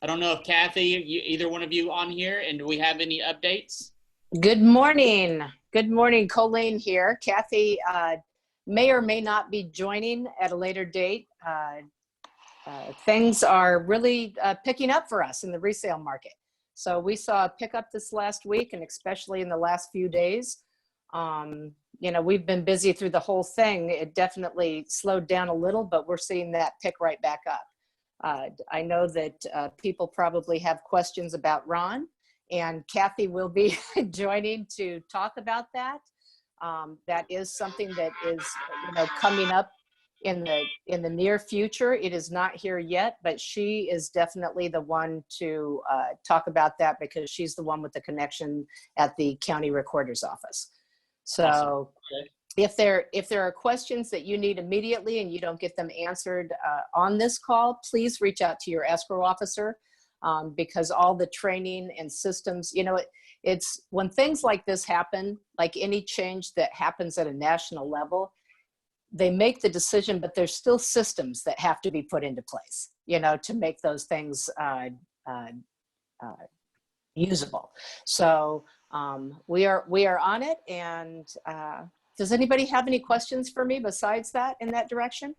I don't know if Kathy, either one of you on here, and do we have any updates? Good morning. Good morning. Colleen here. Kathy may or may not be joining at a later date. Things are really picking up for us in the resale market. So we saw a pickup this last week, and especially in the last few days. We've been busy through the whole thing. It definitely slowed down a little, but we're seeing that pick right back up. I know that people probably have questions about Ron, and Kathy will be joining to talk about that. That is something that is, coming up in the near future. It is not here yet, but she is definitely the one to talk about that because she's the one with the connection at the county recorder's office. So Awesome. Okay. if there are questions that you need immediately and you don't get them answered on this call, please reach out to your escrow officer because all the training and systems, it's when things like this happen, like any change that happens at a national level, they make the decision, but there's still systems that have to be put into place, to make those things usable. So we are on it. And does anybody have any questions for me besides that in that direction?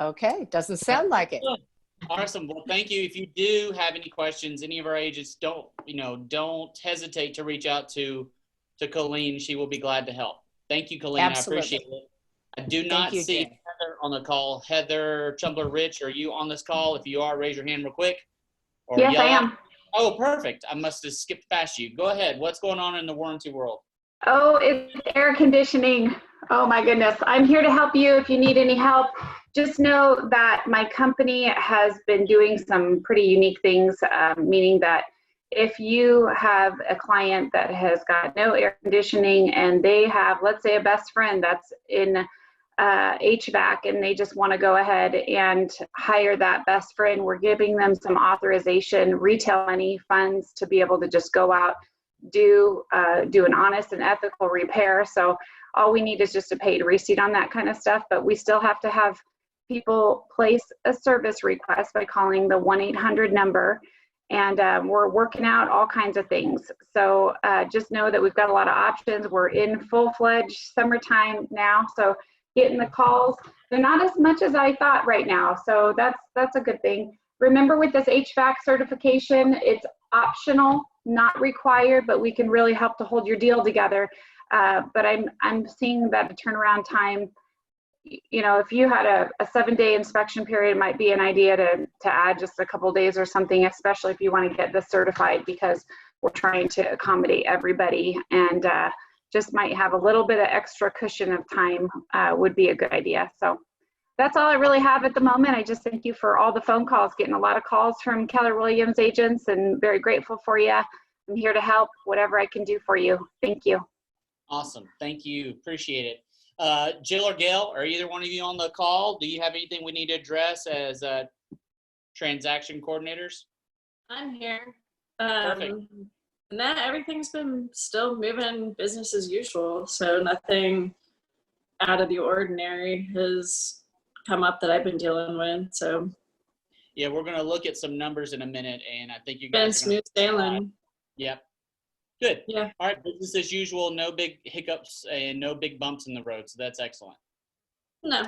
Okay, doesn't sound like it. Awesome. Well, thank you. If you do have any questions, any of our agents, don't hesitate to reach out to Colleen. She will be glad to help. Thank you, Colleen. Absolutely. I appreciate it. I do not see Jay. Heather on the call. Heather Chumbler Rich, are you on this call? If you are, raise your hand real quick. Or yes, I am. Oh, perfect. I must have skipped past you. Go ahead. What's going on in the warranty world? Oh, it's air conditioning. Oh my goodness. I'm here to help you if you need any help. Just know that my company has been doing some pretty unique things, meaning that if you have a client that has got no air conditioning and they have, let's say, a best friend that's in HVAC and they just want to go ahead and hire that best friend, we're giving them some authorization, retail money funds to be able to just go out, do an honest and ethical repair. So all we need is just a paid receipt on that kind of stuff, but we still have to have people place a service request by calling the 1-800 number, and we're working out all kinds of things. So just know that we've got a lot of options. We're in full-fledged summertime now, so getting the calls, they're not as much as I thought right now, so that's a good thing. Remember, with this HVAC certification, it's optional, not required, but we can really help to hold your deal together. But I'm seeing that the turnaround time, if you had a 7-day inspection period, it might be an idea to add just a couple days or something, especially if you want to get this certified, because we're trying to accommodate everybody, and just might have a little bit of extra cushion of time would be a good idea. So that's all I really have at the moment. I just thank you for all the phone calls, getting a lot of calls from Keller Williams agents, and very grateful for you. I'm here to help whatever I can do for you. Thank you. Awesome. Thank you. Appreciate it. Jill or Gail, are either one of you on the call? Do you have anything we need to address as transaction coordinators? I'm here. Perfect. And that everything's been still moving business as usual. So nothing out of the ordinary has come up that I've been dealing with. So yeah, we're going to look at some numbers in a minute, and I think you guys been smooth sailing. Yep. Good. Yeah. All right. Business as usual. No big hiccups and no big bumps in the road. So that's excellent. No.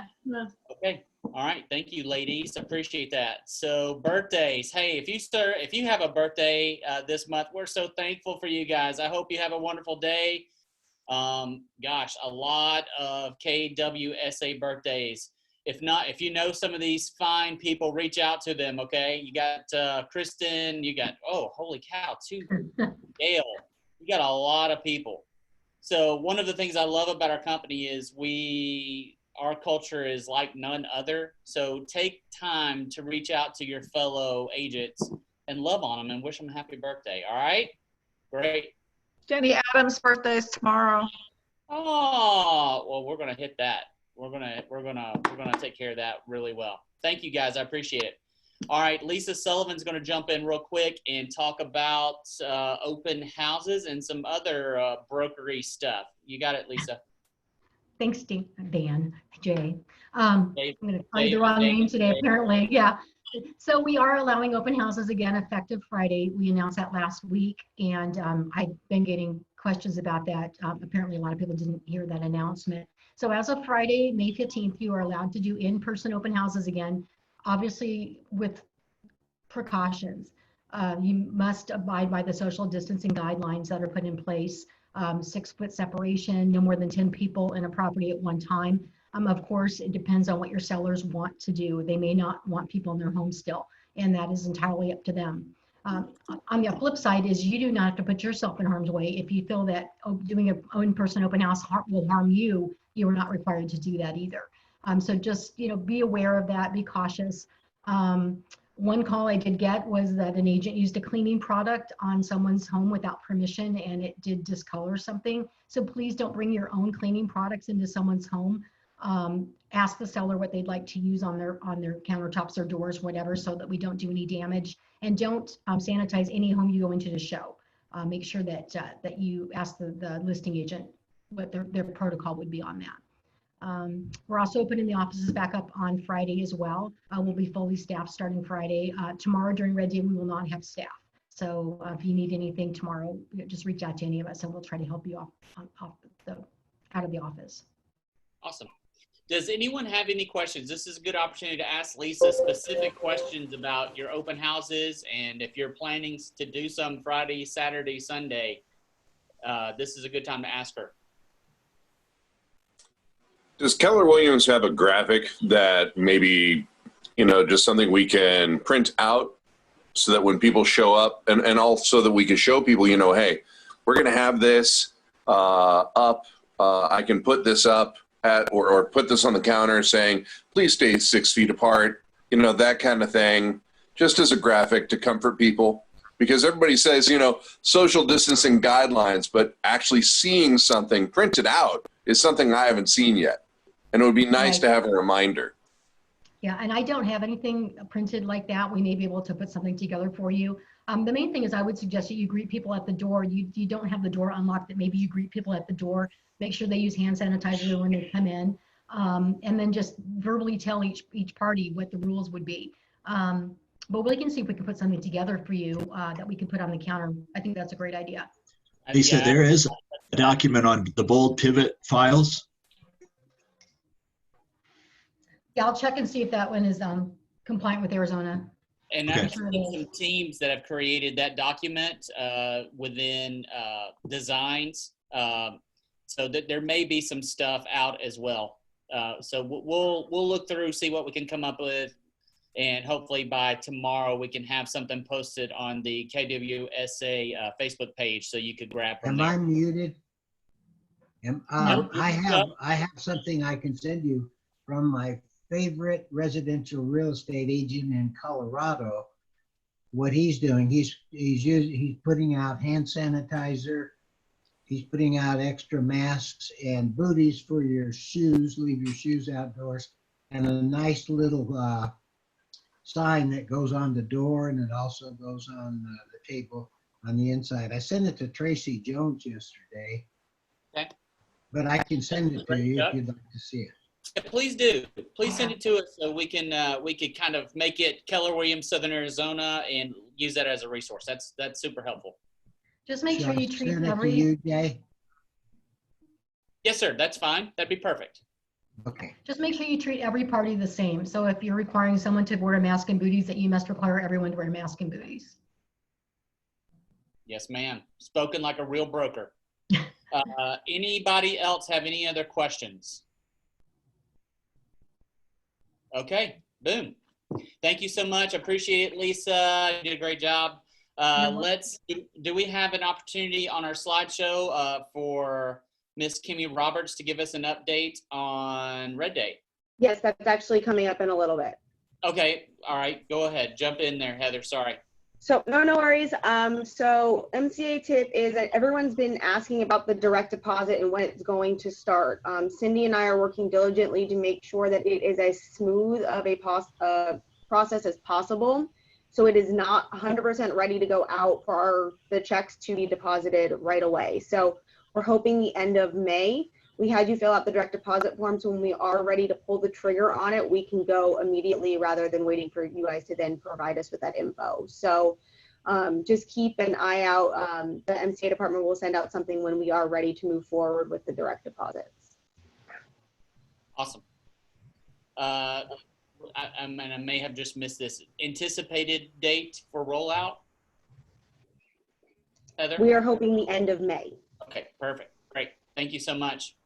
Okay. All right. Thank you, ladies. Appreciate that. So birthdays. Hey, if you have a birthday this month, we're so thankful for you guys. I hope you have a wonderful day. Gosh, a lot of KWSA birthdays. If not, if you know some of these fine people, reach out to them. Okay. You got Kristen. You got, oh, holy cow, too. Gail. You got a lot of people. So one of the things I love about our company is our culture is like none other. So take time to reach out to your fellow agents and love on them and wish them a happy birthday. All right? Great. Jenny Adams' birthday is tomorrow. Oh, well, we're gonna hit that. We're gonna take care of that really well. Thank you guys. I appreciate it. All right, Lisa Sullivan's going to jump in real quick and talk about open houses and some other brokery stuff. You got it, Lisa. Thanks, Dan, Jay. Dave- I'm going to find the Dave- wrong Dave- name today, Dave. apparently. Yeah. So we are allowing open houses again effective Friday. We announced that last week, and I've been getting questions about that. Apparently, a lot of people didn't hear that announcement. So as of Friday, May 15th, you are allowed to do in-person open houses again, obviously with precautions. You must abide by the social distancing guidelines that are put in place. 6-foot separation, no more than 10 people in a property at one time. Of course, it depends on what your sellers want to do. They may not want people in their home still, and that is entirely up to them. On the flip side is you do not have to put yourself in harm's way. If you feel that doing an in-person open house will harm you, you are not required to do that either. So just, be aware of that, be cautious. One call I did get was that an agent used a cleaning product on someone's home without permission, and it did discolor something. So please don't bring your own cleaning products into someone's home. Ask the seller what they'd like to use on their countertops or doors, whatever, so that we don't do any damage. And don't sanitize any home you go into to show. Make sure that you ask the listing agent what their protocol would be on that. We're also opening the offices back up on Friday as well. We'll be fully staffed starting Friday. Tomorrow during Red Day, we will not have staff. So if you need anything tomorrow, just reach out to any of us and we'll try to help you out of the office. Awesome. Does anyone have any questions? This is a good opportunity to ask Lisa specific questions about your open houses, and if you're planning to do some Friday, Saturday, Sunday, this is a good time to ask her. Does Keller Williams have a graphic that maybe, just something we can print out so that when people show up, and also that we can show people, hey, we're going to have this up. I can put this up or put this on the counter saying, please stay 6 feet apart, that kind of thing, just as a graphic to comfort people. Because everybody says, social distancing guidelines, but actually seeing something printed out is something I haven't seen yet. And it would be nice to have a reminder. Yeah, and I don't have anything printed like that. We may be able to put something together for you. The main thing is I would suggest that you greet people at the door. You don't have the door unlocked, that maybe you greet people at the door. Make sure they use hand sanitizer when they come in. And then just verbally tell each party what the rules would be. But we can see if we can put something together for you that we can put on the counter. I think that's a great idea. Lisa, there is a document on the bold pivot files. Yeah, I'll check and see if that one is compliant with Arizona. And Okay. I've seen some teams that have created that document within designs. So that there may be some stuff out as well. So we'll look through, see what we can come up with, and hopefully by tomorrow we can have something posted on the KWSA Facebook page so you could grab from Am there. I muted? I have something I can send you from my favorite residential real estate agent in Colorado. What he's doing, he's putting out hand sanitizer. He's putting out extra masks and booties for your shoes. Leave your shoes outdoors, and a nice little sign that goes on the door, and it also goes on the table on the inside. I sent it to Tracy Jones yesterday. Okay. But I can send it to you if you'd like to see it. Yeah, please do. Please send it to us so we can kind of make it Keller Williams Southern Arizona and use that as a resource. That's super helpful. Just make sure you treat Send it to every. you, Jay? Yes, sir. That's fine. That'd be perfect. Okay. Just make sure you treat every party the same. So if you're requiring someone to wear a mask and booties, that you must require everyone to wear a mask and booties. Yes, ma'am. Spoken like a real broker. Anybody else have any other questions? Okay, boom. Thank you so much. Appreciate it, Lisa. You did a great job. Do we have an opportunity on our slideshow for Miss Kimmy Roberts to give us an update on Red Day? Yes, that's actually coming up in a little bit. Okay, all right, go ahead. Jump in there, Heather, sorry. So no worries. So MCA tip is that everyone's been asking about the direct deposit and when it's going to start. Cindy and I are working diligently to make sure that it is as smooth of a process as possible. So it is not 100% ready to go out for the checks to be deposited right away. So we're hoping the end of May. we had you fill out the direct deposit form. So when we are ready to pull the trigger on it, we can go immediately rather than waiting for you guys to then provide us with that info. So just keep an eye out. The MCA department will send out something when we are ready to move forward with the direct deposits. Awesome. I may have just missed this. Anticipated date for rollout, Heather? We are hoping the end of May. Okay, perfect. Great. Thank you so much.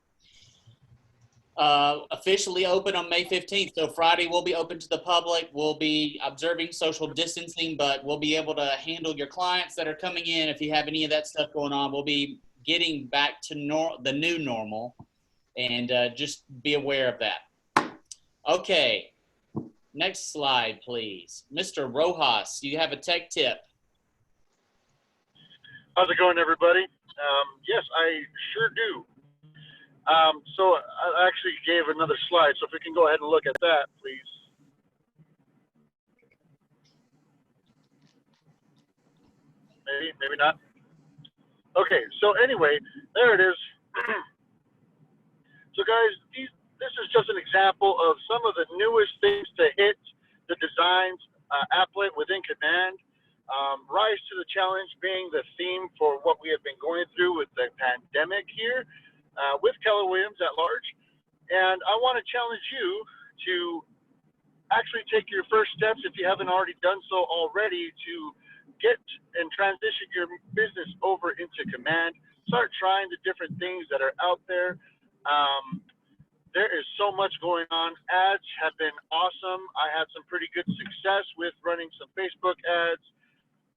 Officially open on May 15th. So Friday we'll be open to the public. We'll be observing social distancing, but we'll be able to handle your clients that are coming in. If you have any of that stuff going on, we'll be getting back to the new normal, and just be aware of that. Okay. Next slide, please. Mr. Rojas, you have a tech tip. How's it going, everybody? Yes, I sure do. So I actually gave another slide, so if we can go ahead and look at that, please. Maybe not. Okay, so anyway, there it is. So guys, this is just an example of some of the newest things to hit the designs applet within Command. Rise to the challenge being the theme for what we have been going through with the pandemic here with Keller Williams at large. And I want to challenge you to actually take your first steps, if you haven't already done so already, to get and transition your business over into Command. Start trying the different things that are out there. There is so much going on. Ads have been awesome. I had some pretty good success with running some Facebook ads.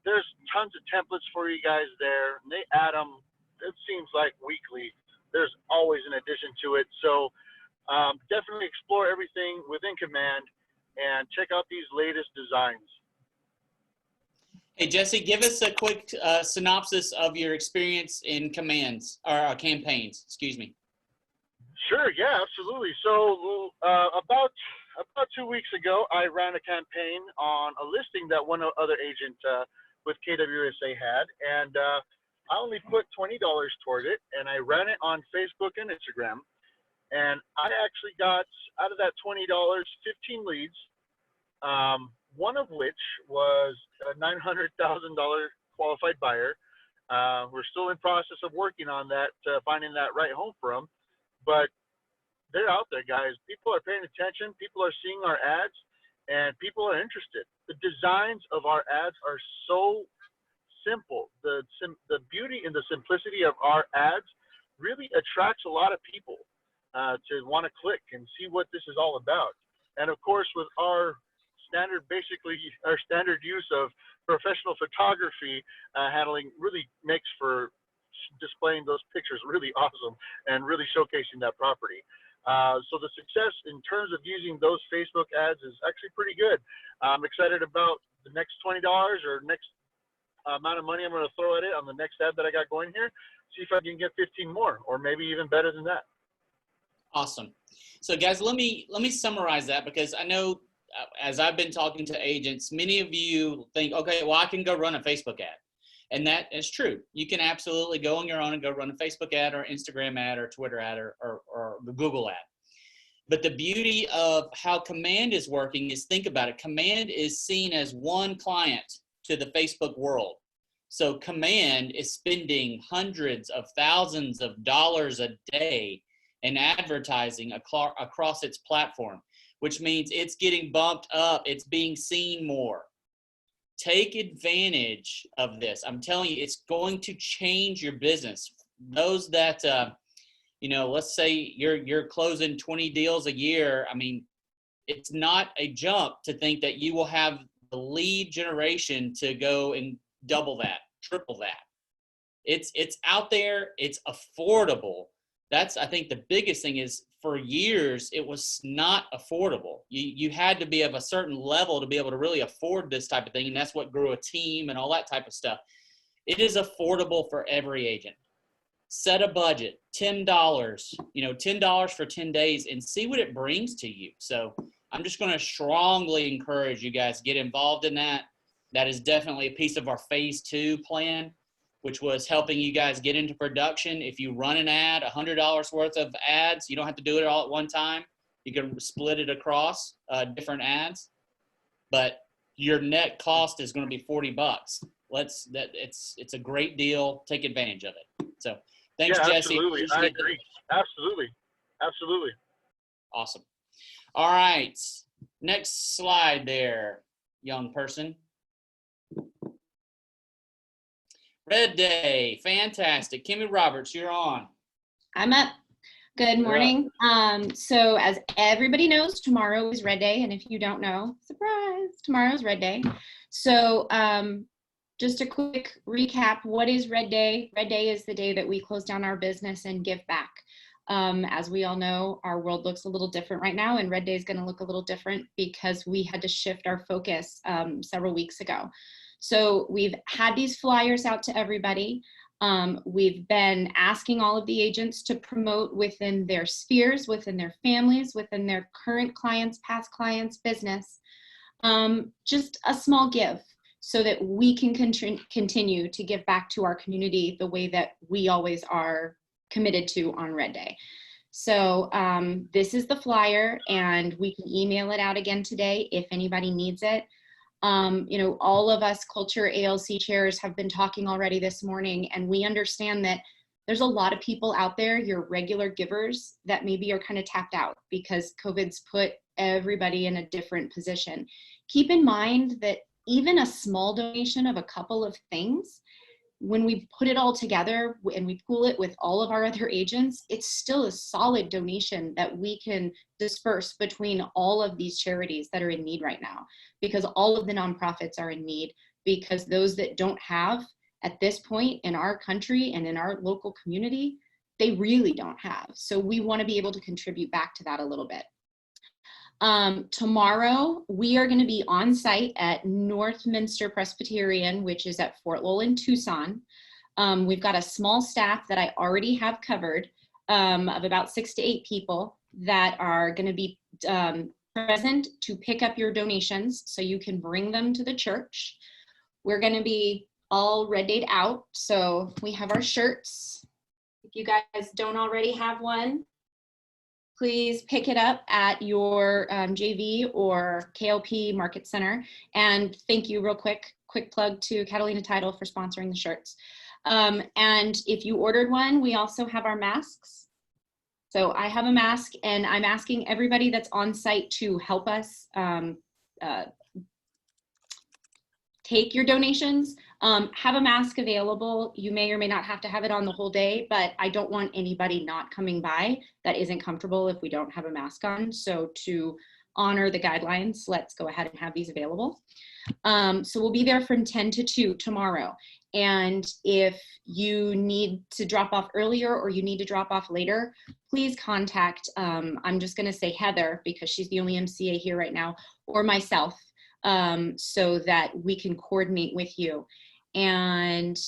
There's tons of templates for you guys there. And they add them, it seems like weekly. There's always an addition to it. So definitely explore everything within Command and check out these latest designs. Hey, Jesse, give us a quick synopsis of your experience in campaigns, excuse me. Sure, yeah, absolutely. So about 2 weeks ago, I ran a campaign on a listing that one other agent with KWSA had, and I only put $20 toward it, and I ran it on Facebook and Instagram, and I actually got, out of that $20, 15 leads, one of which was a $900,000 qualified buyer. We're still in process of working on that, finding that right home for them. But they're out there, guys. People are paying attention. People are seeing our ads, and people are interested. The designs of our ads are so simple. The beauty and the simplicity of our ads really attracts a lot of people to want to click and see what this is all about. And of course, with our standard use of professional photography handling really makes for displaying those pictures really awesome and really showcasing that property. So the success in terms of using those Facebook ads is actually pretty good. I'm excited about the next $20 or next amount of money I'm going to throw at it on the next ad that I got going here. See if I can get 15 more, or maybe even better than that. Awesome. So guys, let me summarize that, because I know as I've been talking to agents, many of you think, okay, well, I can go run a Facebook ad. And that is true. You can absolutely go on your own and go run a Facebook ad or Instagram ad or Twitter ad or Google ad. But the beauty of how Command is working is, think about it. Command is seen as one client to the Facebook world. So Command is spending hundreds of thousands of dollars a day in advertising across its platform, which means it's getting bumped up. It's being seen more. Take advantage of this. I'm telling you, it's going to change your business. Those that, let's say you're closing 20 deals a year. I mean, it's not a jump to think that you will have the lead generation to go and double that, triple that. It's out there. It's affordable. That's, I think, the biggest thing is, for years, it was not affordable. You had to be of a certain level to be able to really afford this type of thing. And that's what grew a team and all that type of stuff. It is affordable for every agent. Set a budget, $10, $10 for 10 days, and see what it brings to you. So I'm just going to strongly encourage you guys to get involved in that. That is definitely a piece of our phase 2 plan. which was helping you guys get into production. If you run an ad, $100 worth of ads, you don't have to do it all at one time. You can split it across different ads, but your net cost is going to be $40. It's a great deal. Take advantage of it. So thanks, Yeah, Jesse. absolutely. I agree. Absolutely. Awesome. All right. Next slide there, young person. Red Day. Fantastic. Kimmy Roberts, you're on. I'm up. Good You're morning. So as everybody knows, tomorrow is Red Day. And if you don't know, surprise, tomorrow's Red Day. So just a quick recap. What is Red Day? Red Day is the day that we close down our business and give back. As we all know, our world looks a little different right now, and Red Day is going to look a little different because we had to shift our focus several weeks ago. So we've had these flyers out to everybody. We've been asking all of the agents to promote within their spheres, within their families, within their current clients, past clients, business, just a small give so that we can continue to give back to our community the way that we always are committed to on Red Day. So this is the flyer, and we can email it out again today if anybody needs it. You know, all of us Culture ALC chairs have been talking already this morning, and we understand that there's a lot of people out there, your regular givers, that maybe are kind of tapped out because COVID's put everybody in a different position. Keep in mind that even a small donation of a couple of things, when we put it all together and we pool it with all of our other agents, it's still a solid donation that we can disperse between all of these charities that are in need right now, because all of the nonprofits are in need, because those that don't have at this point in our country and in our local community, they really don't have. So we want to be able to contribute back to that a little bit. Tomorrow, we are going to be on site at Northminster Presbyterian, which is at Fort Lowell in Tucson. We've got a small staff that I already have covered of about 6 to 8 people that are going to be present to pick up your donations so you can bring them to the church. We're going to be all Red Day'd out. So we have our shirts. If you guys don't already have one, please pick it up at your JV or KLP Market Center. And thank you, real quick plug to Catalina Title for sponsoring the shirts. And if you ordered one, we also have our masks. So I have a mask, and I'm asking everybody that's on site to help us take your donations. Have a mask available. You may or may not have to have it on the whole day, but I don't want anybody not coming by that isn't comfortable if we don't have a mask on. So to honor the guidelines, let's go ahead and have these available. So we'll be there from 10 to 2 tomorrow. And if you need to drop off earlier or you need to drop off later, please contact, I'm just gonna say Heather because she's the only MCA here right now, or myself, so that we can coordinate with you. And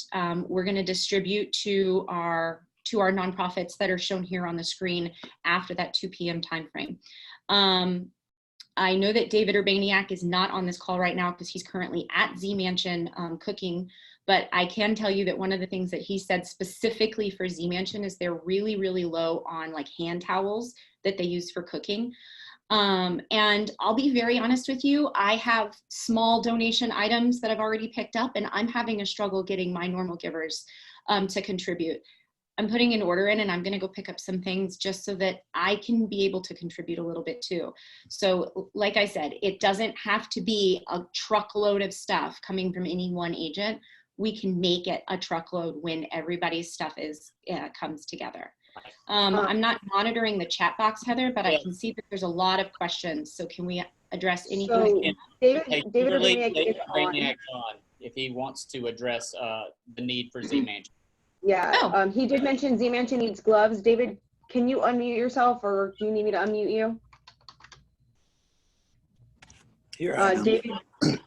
we're going to distribute to our nonprofits that are shown here on the screen after that 2 p.m. timeframe. I know that David Urbaniak is not on this call right now because he's currently at Z Mansion cooking, but I can tell you that one of the things that he said specifically for Z Mansion is they're really, really low on like hand towels that they use for cooking. And I'll be very honest with you, I have small donation items that I've already picked up, and I'm having a struggle getting my normal givers to contribute. I'm putting an order in, and I'm going to go pick up some things just so that I can be able to contribute a little bit too. So like I said, it doesn't have to be a truckload of stuff coming from any one agent. We can make it a truckload when everybody's stuff comes together. I'm not monitoring the chat box, Heather, but I can see that there's a lot of questions. So can we address anything? So David Urbaniak on if he wants to address the need for Z Mansion. Yeah, he did mention Z Mansion needs gloves. David, can you unmute yourself, or do you need me to unmute you? Here I am. David,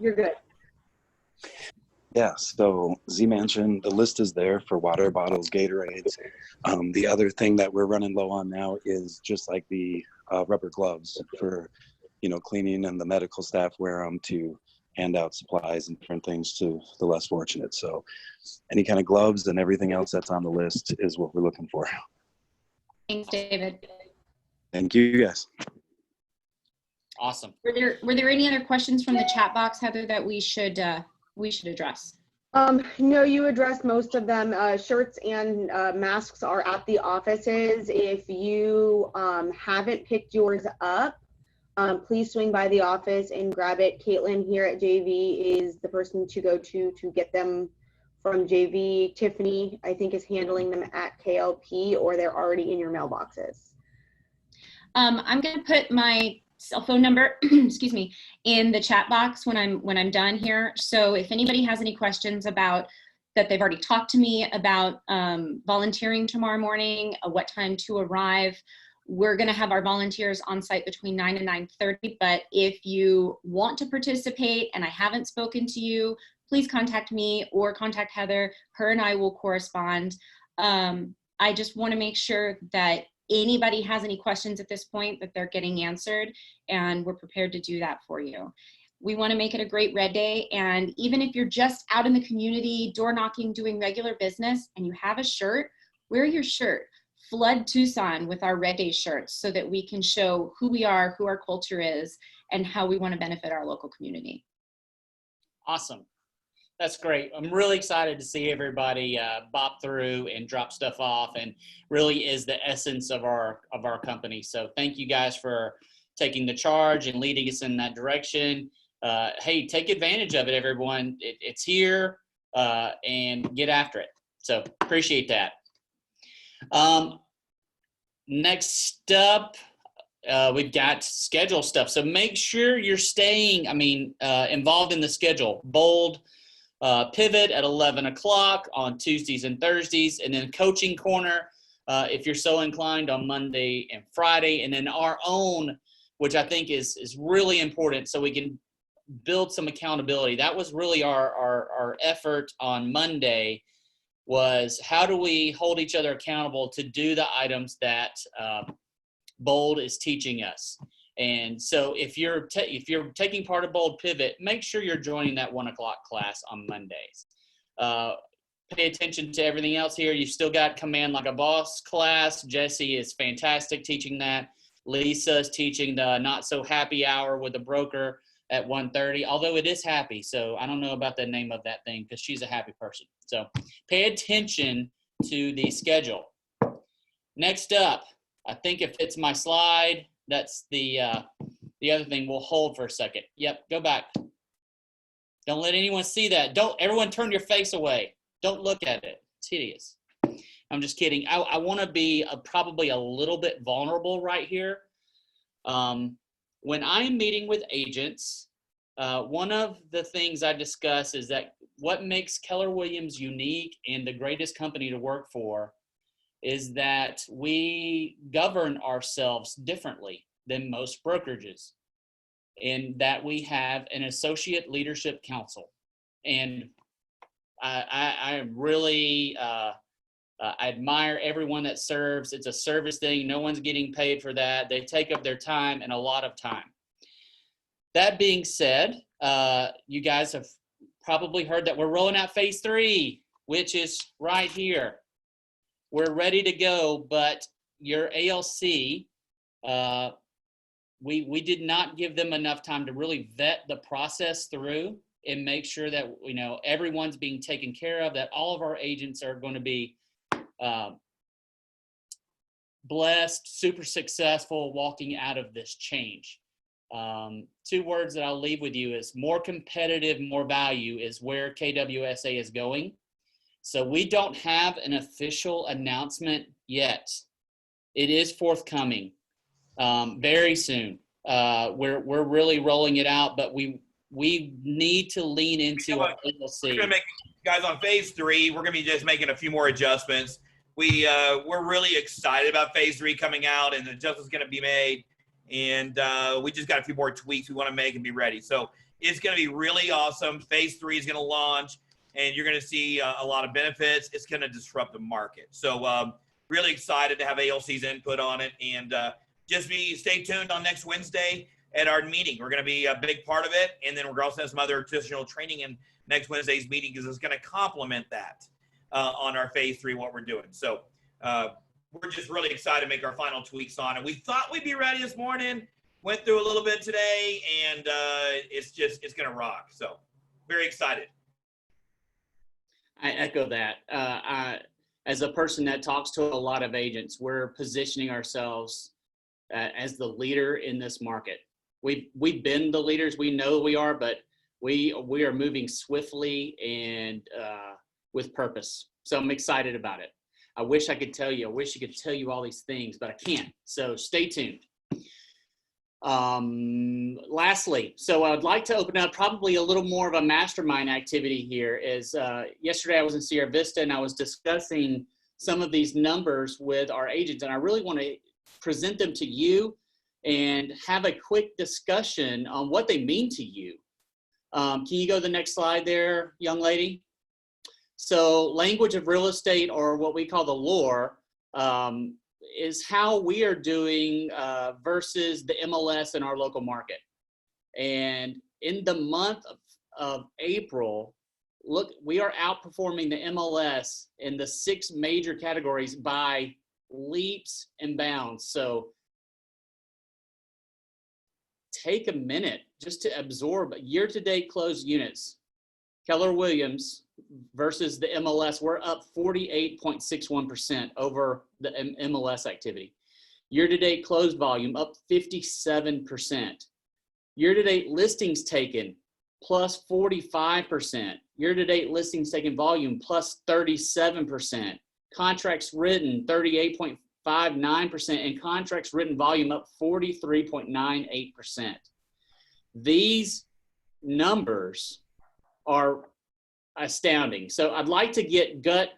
you're good. Yeah, so Z Mansion, the list is there for water bottles, Gatorades. The other thing that we're running low on now is just like the rubber gloves for, cleaning, and the medical staff wear them to hand out supplies and different things to the less fortunate. So any kind of gloves and everything else that's on the list is what we're looking for. Thanks, David. Thank you, guys. Awesome. Were there any other questions from the chat box, Heather, that we should address? No, you addressed most of them. Shirts and masks are at the offices. If you haven't picked yours up, please swing by the office and grab it. Caitlin here at JV is the person to go to get them from JV. Tiffany, I think, is handling them at KLP, or they're already in your mailboxes. I'm going to put my cell phone number, excuse me, in the chat box when I'm done here. So if anybody has any questions about that, they've already talked to me about volunteering tomorrow morning, what time to arrive. We're going to have our volunteers on site between 9 and 9:30. But if you want to participate and I haven't spoken to you, please contact me or contact Heather. Her and I will correspond. I just want to make sure that anybody has any questions at this point, that they're getting answered, and we're prepared to do that for you. We want to make it a great Red Day, and even if you're just out in the community, door knocking, doing regular business, and you have a shirt, wear your shirt. Flood Tucson with our Red Day shirts so that we can show who we are, who our culture is, and how we want to benefit our local community. Awesome. That's great. I'm really excited to see everybody bop through and drop stuff off, and really is the essence of our company. So thank you guys for taking the charge and leading us in that direction. Hey, take advantage of it, everyone. It's here, and get after it. So appreciate that. Next up, we've got schedule stuff. So make sure you're staying, involved in the schedule. Bold Pivot at 11 o'clock on Tuesdays and Thursdays, and then Coaching Corner, if you're so inclined, on Monday and Friday, and then our own, which I think is really important, so we can build some accountability. That was really our effort on Monday, was how do we hold each other accountable to do the items that Bold is teaching us. And so if you're taking part of Bold Pivot, make sure you're joining that 1 o'clock class on Mondays. Pay attention to everything else here. You've still got Command Like a Boss class. Jesse is fantastic teaching that. Lisa is teaching the Not So Happy Hour with a Broker at 1:30, although it is happy. So I don't know about the name of that thing because she's a happy person. So pay attention to the schedule. Next up, I think if it's my slide, that's the other thing. We'll hold for a second. Yep, go back. Don't let anyone see that. Everyone turn your face away. Don't look at it. It's hideous. I'm just kidding. I want to be probably a little bit vulnerable right here. When I'm meeting with agents, one of the things I discuss is that what makes Keller Williams unique and the greatest company to work for is that we govern ourselves differently than most brokerages, in that we have an associate leadership council. And I really I admire everyone that serves. It's a service thing. No one's getting paid for that. They take up their time, and a lot of time. That being said, you guys have probably heard that we're rolling out phase 3, which is right here. We're ready to go, but your ALC, we did not give them enough time to really vet the process through and make sure that everyone's being taken care of, that all of our agents are going to be blessed, super successful walking out of this change. 2 words that I'll leave with you is more competitive, more value is where KWSA is going. So we don't have an official announcement yet. It is forthcoming very soon. We're really rolling it out, but we need to lean into our ALC. We're gonna make, guys, on phase 3. We're gonna be just making a few more adjustments. We're really excited about phase 3 coming out, and the adjustments gonna be made. And we just got a few more tweaks we want to make and be ready. So it's going to be really awesome. Phase 3 is going to launch, and you're going to see a lot of benefits. It's going to disrupt the market. So really excited to have ALC's input on it. And just stay tuned on next Wednesday at our meeting. We're going to be a big part of it. And then we're also have some other additional training in next Wednesday's meeting because it's going to complement that on our phase 3, what we're doing. So we're just really excited to make our final tweaks on it. We thought we'd be ready this morning, went through a little bit today, and it's going to rock. So very excited. I echo that. As a person that talks to a lot of agents, we're positioning ourselves as the leader in this market. We've been the leaders. We know we are, but we are moving swiftly and with purpose. So I'm excited about it. I wish I could tell you. I wish I could tell you all these things, but I can't. So stay tuned. Lastly, so I'd like to open up probably a little more of a mastermind activity here. Is yesterday I was in Sierra Vista and I was discussing some of these numbers with our agents, and I really want to present them to you and have a quick discussion on what they mean to you. Can you go to the next slide there, young lady? So language of real estate, or what we call the lore, is how we are doing versus the MLS in our local market. And in the month of April, look, we are outperforming the MLS in the 6 major categories by leaps and bounds. So take a minute just to absorb year-to-date closed units. Keller Williams versus the MLS, we're up 48.61% over the MLS activity. Year-to-date closed volume up 57%. Year-to-date listings taken plus 45%. Year-to-date listings taken volume plus 37%. Contracts written 38.59%, and contracts written volume up 43.98%. These numbers are astounding. So I'd like to get gut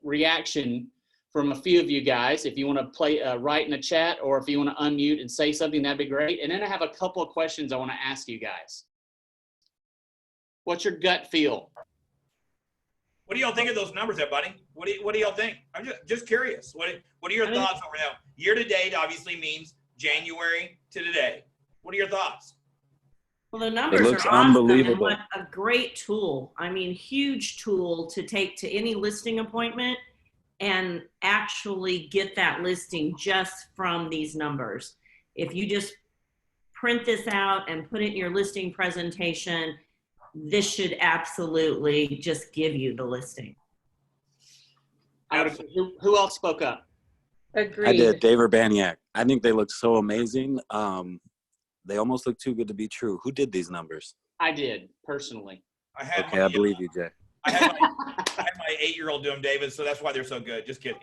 reaction from a few of you guys. If you want to play write in the chat, or if you want to unmute and say something, that'd be great. And then I have a couple of questions I want to ask you guys. What's your gut feel? What do y'all think of those numbers there, buddy? What do y'all think? I'm just curious. What are your thoughts over now? Year to date obviously means January to today. What are your thoughts? Well, the numbers looks are awesome, and unbelievable. what a great tool. I mean, huge tool to take to any listing appointment and actually get that listing just from these numbers. If you just print this out and put it in your listing presentation, this should absolutely just give you the listing. Who else spoke up? Agreed. I did. Dave Urbaniak. I think they look so amazing. They almost look too good to be true. Who did these numbers? I did, personally. Okay, I believe you, Jay. I had my 8-year-old do them, David, so that's why they're so good. Just kidding.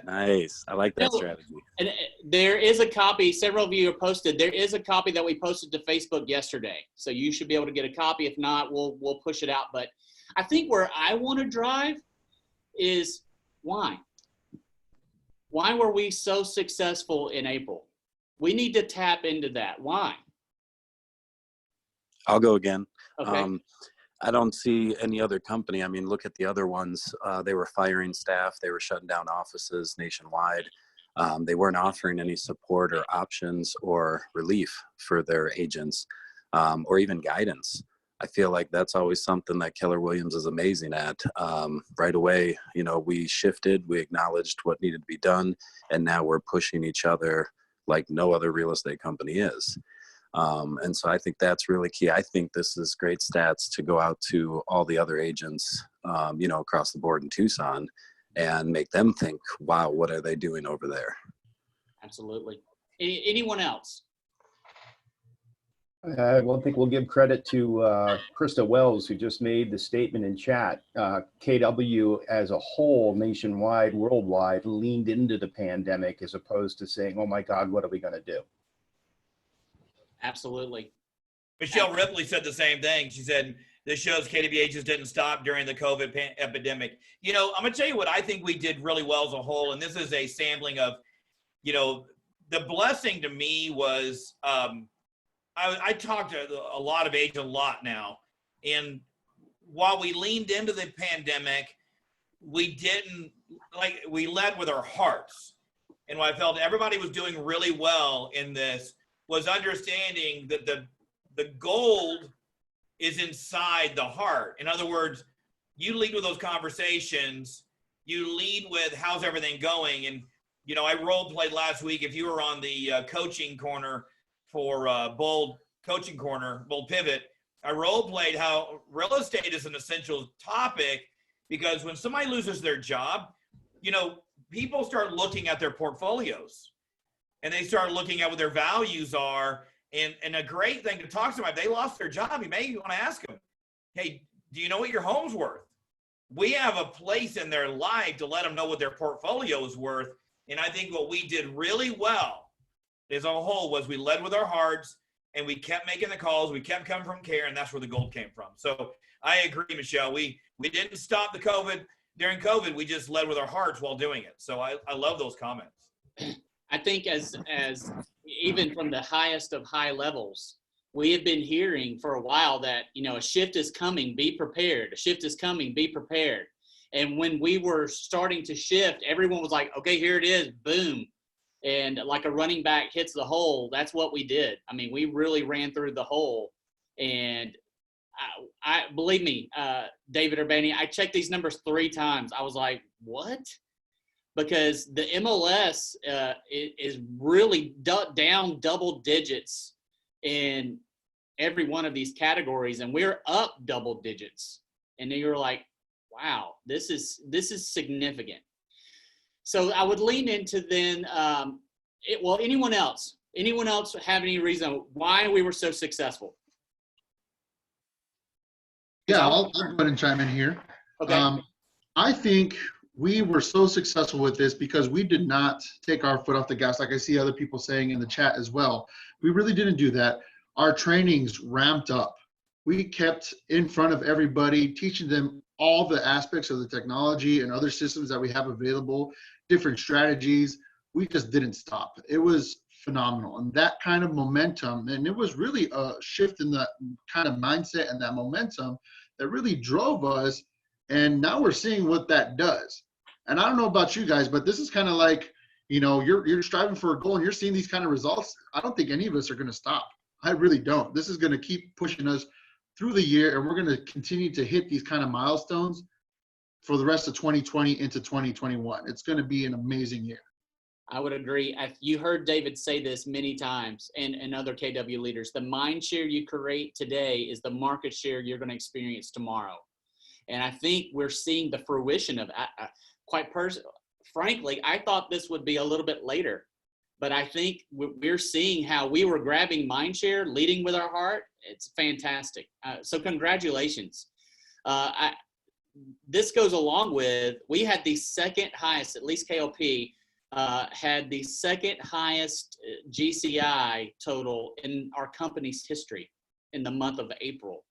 Nice. I like that strategy. And there is a copy, several of you have posted, there is a copy that we posted to Facebook yesterday. So you should be able to get a copy. If not, we'll push it out. But I think where I want to drive is why? Why were we so successful in April? We need to tap into that. Why? I'll go again. Okay. I don't see any other company. I mean, look at the other ones. They were firing staff. They were shutting down offices nationwide. They weren't offering any support or options or relief for their agents, or even guidance. I feel like that's always something that Keller Williams is amazing at. Right away, we shifted, we acknowledged what needed to be done, and now we're pushing each other like no other real estate company is. And so I think that's really key. I think this is great stats to go out to all the other agents, across the board in Tucson and make them think, wow, what are they doing over there? Absolutely. Anyone else? I think we'll give credit to Krista Wells, who just made the statement in chat. KW as a whole, nationwide, worldwide, leaned into the pandemic as opposed to saying, oh my God, what are we going to do? Absolutely. Michelle Ripley said the same thing. She said, this shows KW agents didn't stop during the COVID epidemic. I'm going to tell you what I think we did really well as a whole, and this is a sampling of, the blessing to me was, I talk to a lot of agents a lot now, and while we leaned into the pandemic, we led with our hearts. And I felt everybody was doing really well in this. was understanding that the gold is inside the heart. In other words, you lead with those conversations. You lead with how's everything going. And, you know, I role played last week. If you were on the coaching corner for Bold Coaching Corner, Bold Pivot, I role played how real estate is an essential topic, because when somebody loses their job, you know, people start looking at their portfolios and they start looking at what their values are. And a great thing to talk to them, if they lost their job, you may want to ask them, hey, do you know what your home's worth? We have a place in their life to let them know what their portfolio is worth. And I think what we did really well as a whole was we led with our hearts, and we kept making the calls. We kept coming from care, and that's where the gold came from. So I agree, Michelle. We didn't stop the COVID during COVID. We just led with our hearts while doing it. So I love those comments. I think as even from the highest of high levels, we have been hearing for a while that, you know, a shift is coming, be prepared. A shift is coming, be prepared. And when we were starting to shift, everyone was like, okay, here it is, boom. And like a running back hits the hole, that's what we did. I mean, we really ran through the hole. And I believe me, David Urbani, I checked these numbers 3 times. I was like, what? Because the MLS is really down double digits in every one of these categories, and we're up double digits. And then you're like, wow, this is significant. So I would lean into then, well, anyone else have any reason why we were so successful? Yeah, I'll go ahead and chime in here. Okay. I think we were so successful with this because we did not take our foot off the gas, like I see other people saying in the chat as well. We really didn't do that. Our trainings ramped up. We kept in front of everybody, teaching them all the aspects of the technology and other systems that we have available, different strategies. We just didn't stop. It was phenomenal. And that kind of momentum, and it was really a shift in the kind of mindset and that momentum that really drove us. And now we're seeing what that does. And I don't know about you guys, but this is kind of like, you know, you're striving for a goal and you're seeing these kind of results. I don't think any of us are going to stop. I really don't. This is going to keep pushing us through the year, and we're going to continue to hit these kind of milestones for the rest of 2020 into 2021. It's going to be an amazing year. I would agree. You heard David say this many times, and other KW leaders. The mind share you create today is the market share you're going to experience tomorrow. And I think we're seeing the fruition of frankly, I thought this would be a little bit later, but I think we're seeing how we were grabbing mind share, leading with our heart. It's fantastic. So congratulations. This goes along with, we had the second highest, at least KLP, had the second highest GCI total in our company's history in the month of April.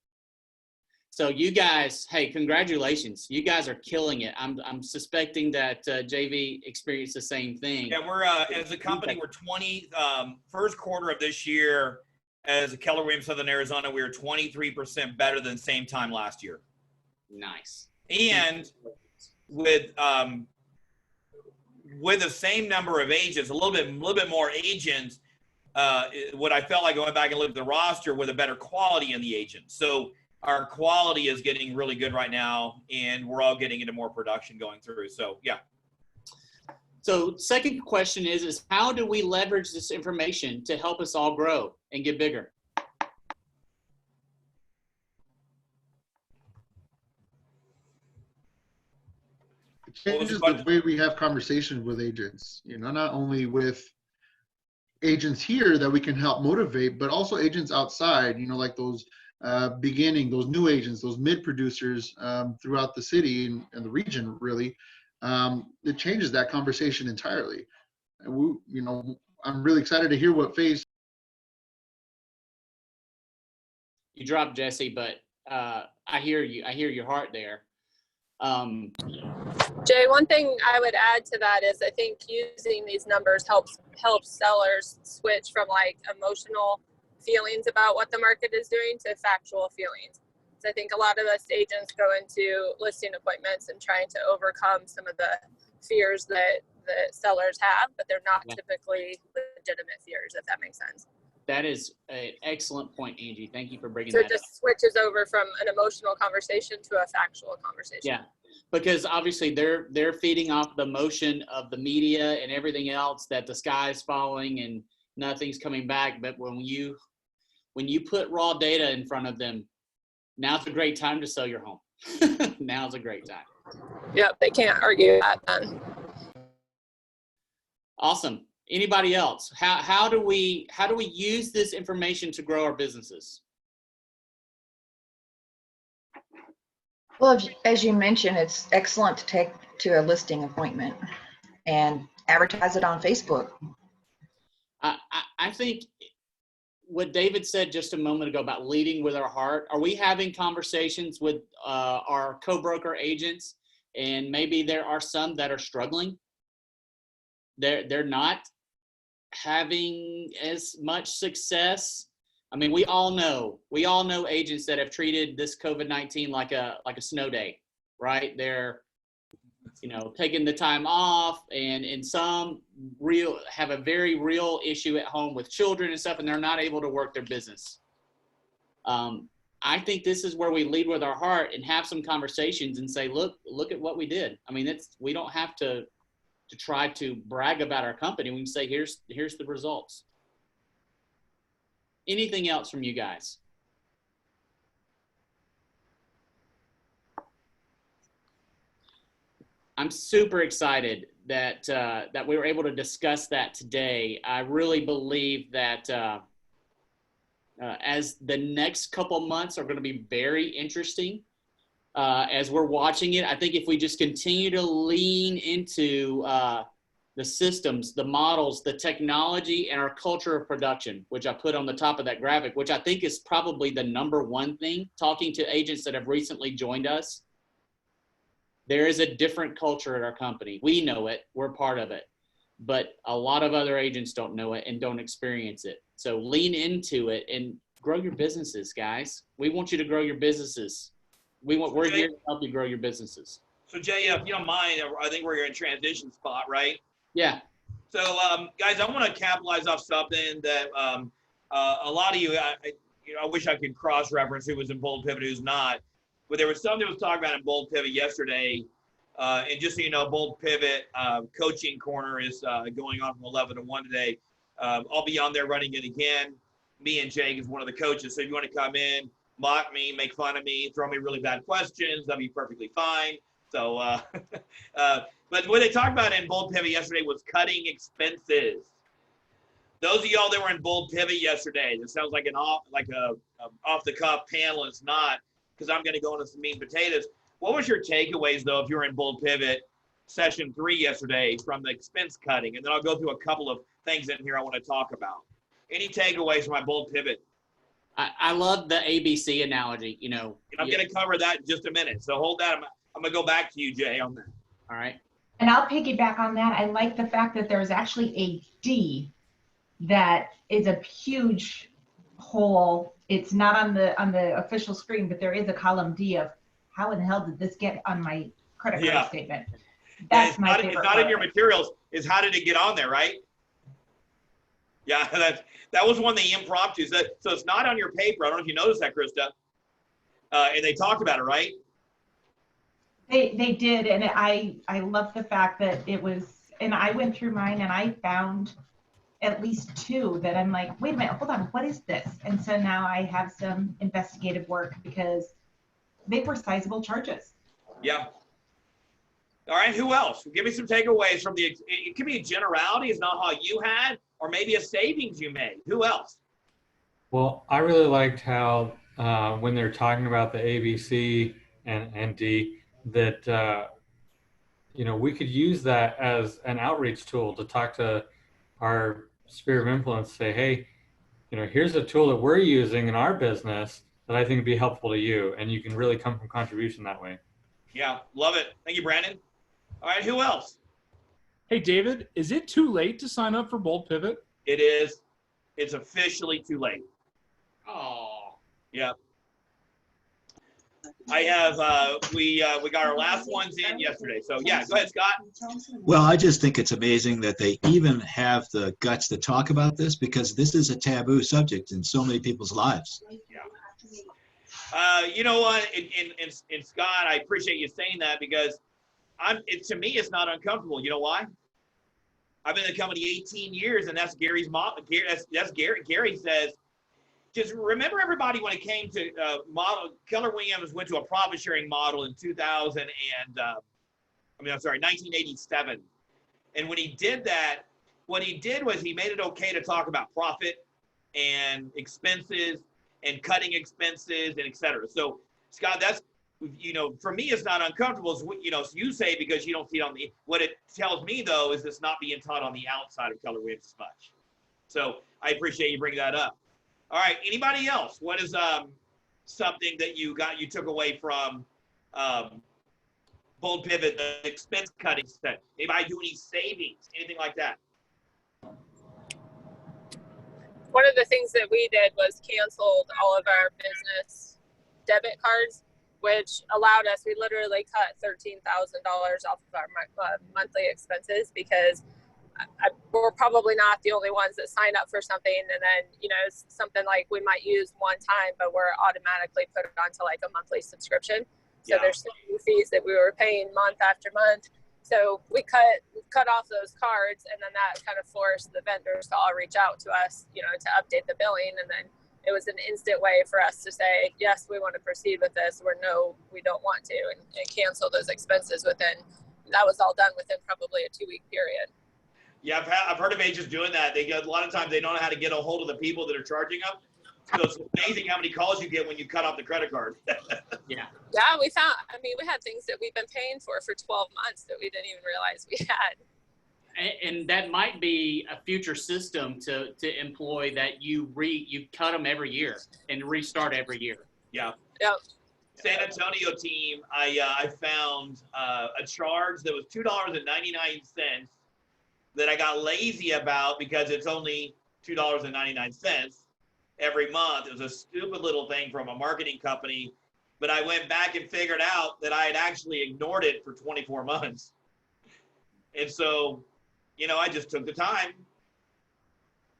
So you guys, hey, congratulations. You guys are killing it. I'm suspecting that JV experienced the same thing. Yeah, we're, as a company, we're first quarter of this year, as a Keller Williams Southern Arizona, we were 23% better than same time last year. Nice. And with the same number of agents, a little bit more agents, what I felt like going back and looked at the roster with a better quality in the agents. So our quality is getting really good right now, and we're all getting into more production going through. So, yeah. So second question is how do we leverage this information to help us all grow and get bigger? It changes the way we have conversations with agents, you know, not only with agents here that we can help motivate, but also agents outside, you know, like those those new agents, those mid producers throughout the city and the region, really. It changes that conversation entirely. And we, you know, I'm really excited to hear what phase. You dropped, Jesse, but I hear you. I hear your heart there. Jay, one thing I would add to that is I think using these numbers helps sellers switch from like emotional feelings about what the market is doing to factual feelings. So I think a lot of us agents go into listing appointments and trying to overcome some of the fears that the sellers have, but they're not typically legitimate fears, if that makes sense. That is an excellent point, Angie. Thank you for bringing So that it up. just switches over from an emotional conversation to a factual conversation. Yeah, because obviously they're feeding off the emotion of the media and everything else that the sky's falling and nothing's coming back. But when you put raw data in front of them, now's a great time to sell your home. Now's a great time. Yep, they can't argue that then. Awesome. Anybody else? How do we use this information to grow our businesses? Well, as you mentioned, it's excellent to take to a listing appointment and advertise it on Facebook. I think what David said just a moment ago about leading with our heart, are we having conversations with our co-broker agents, and maybe there are some that are struggling? They're not having as much success. I mean, we all know agents that have treated this COVID-19 like a snow day, right? They're, taking the time off, and some have a very real issue at home with children and stuff, and they're not able to work their business. I think this is where we lead with our heart and have some conversations and say, look at what we did. I mean, we don't have to try to brag about our company. We can say, here's the results. Anything else from you guys? I'm super excited that we were able to discuss that today. I really believe that as the next couple months are going to be very interesting, as we're watching it, I think if we just continue to lean into the systems, the models, the technology, and our culture of production, which I put on the top of that graphic, which I think is probably the #1 thing, talking to agents that have recently joined us. There is a different culture at our company. We know it, we're part of it, but a lot of other agents don't know it and don't experience it. So lean into it and grow your businesses, guys. We want you to grow your businesses. We're here to help you grow your businesses. So Jay, if you don't mind, I think we're in transition spot, right? Yeah. So guys, I want to capitalize off something that a lot of you, I wish I could cross-reference who was in Bold Pivot, who's not. But there was something that was talked about in Bold Pivot yesterday. And just so you know, Bold Pivot Coaching Corner is going on from 11 to 1 today. I'll be on there running it again. Me and Jake is one of the coaches. So if you want to come in, mock me, make fun of me, throw me really bad questions, that'll be perfectly fine. So, but what they talked about in Bold Pivot yesterday was cutting expenses. Those of y'all that were in Bold Pivot yesterday, this sounds like a off the cuff panel. It's not, because I'm going to go into some meat and potatoes. What was your takeaways though, if you were in Bold Pivot session 3 yesterday from the expense cutting? And then I'll go through a couple of things in here I want to talk about. Any takeaways from my Bold Pivot? I love the ABC analogy, I'm going to cover that in just a minute. So hold that. I'm going to go back to you, Jay, on that. All right. And I'll piggyback on that. I like the fact that there's actually a D that is a huge hole. It's not on the official screen, but there is a column D of how in the hell did this get on my credit card statement? That's my favorite. It's not in your materials. Is how did it get on there, right? Yeah, that was one of the impromptu. So it's not on your paper. I don't know if you noticed that, Krista. And they talked about it, right? They did, and I love the fact that it was, and I went through mine and I found at least 2 that I'm like, wait a minute, hold on, what is this? And so now I have some investigative work because they were sizable charges. Yeah. All right, who else? Give me some takeaways from it could be a generality, it's not how you had, or maybe a savings you made. Who else? Well, I really liked how when they're talking about the ABC and D, that we could use that as an outreach tool to talk to our sphere of influence, say, hey, here's a tool that we're using in our business that I think would be helpful to you, and you can really come from contribution that way. Yeah, love it. Thank you, Brandon. All right, who else? Hey, David, is it too late to sign up for Bold Pivot? It is. It's officially too late. Oh. Yeah. I have, we got our last ones in yesterday. So yeah, go ahead, Scott. Well, I just think it's amazing that they even have the guts to talk about this, because this is a taboo subject in so many people's lives. You know what, and Scott, I appreciate you saying that, because to me, it's not uncomfortable. You know why? I've been in the company 18 years, and that's Gary's model. That's Gary. Gary says, just remember, everybody, when it came to model, Keller Williams went to a profit sharing model in 1987. And when he did that, what he did was he made it okay to talk about profit and expenses and cutting expenses and et cetera. So Scott, that's, you know, for me, it's not uncomfortable. It's what, you know, you say, because you don't see it on the, what it tells me though, is it's not being taught on the outside of Keller Williams as much. So I appreciate you bringing that up. All right, anybody else? What is something that you took away from Bold Pivot, the expense cutting stuff? Anybody do any savings, anything like that? One of the things that we did was canceled all of our business debit cards, which allowed us, we literally cut $13,000 off of our monthly expenses, because we're probably not the only ones that sign up for something and then, you know, something like we might use one time, but we're automatically put it onto like a monthly subscription. So there's so many fees that we were paying month after month. So we cut off those cards, and then that kind of forced the vendors to all reach out to us, you know, to update the billing. And then it was an instant way for us to say, yes, we want to proceed with this, or no, we don't want to, and cancel those expenses within, that was all done within probably a 2-week period. Yeah, I've heard of agents doing that. They get, a lot of times they don't know how to get a hold of the people that are charging them. So it's amazing how many calls you get when you cut off the credit card. Yeah. Yeah, we had things that we've been paying for 12 months that we didn't even realize we had. And that might be a future system to employ, that you cut them every year and restart every year. Yeah. Yep. San Antonio team, I found a charge that was $2.99 that I got lazy about, because it's only $2.99 every month. It was a stupid little thing from a marketing company, but I went back and figured out that I had actually ignored it for 24 months. And so, you know, I just took the time,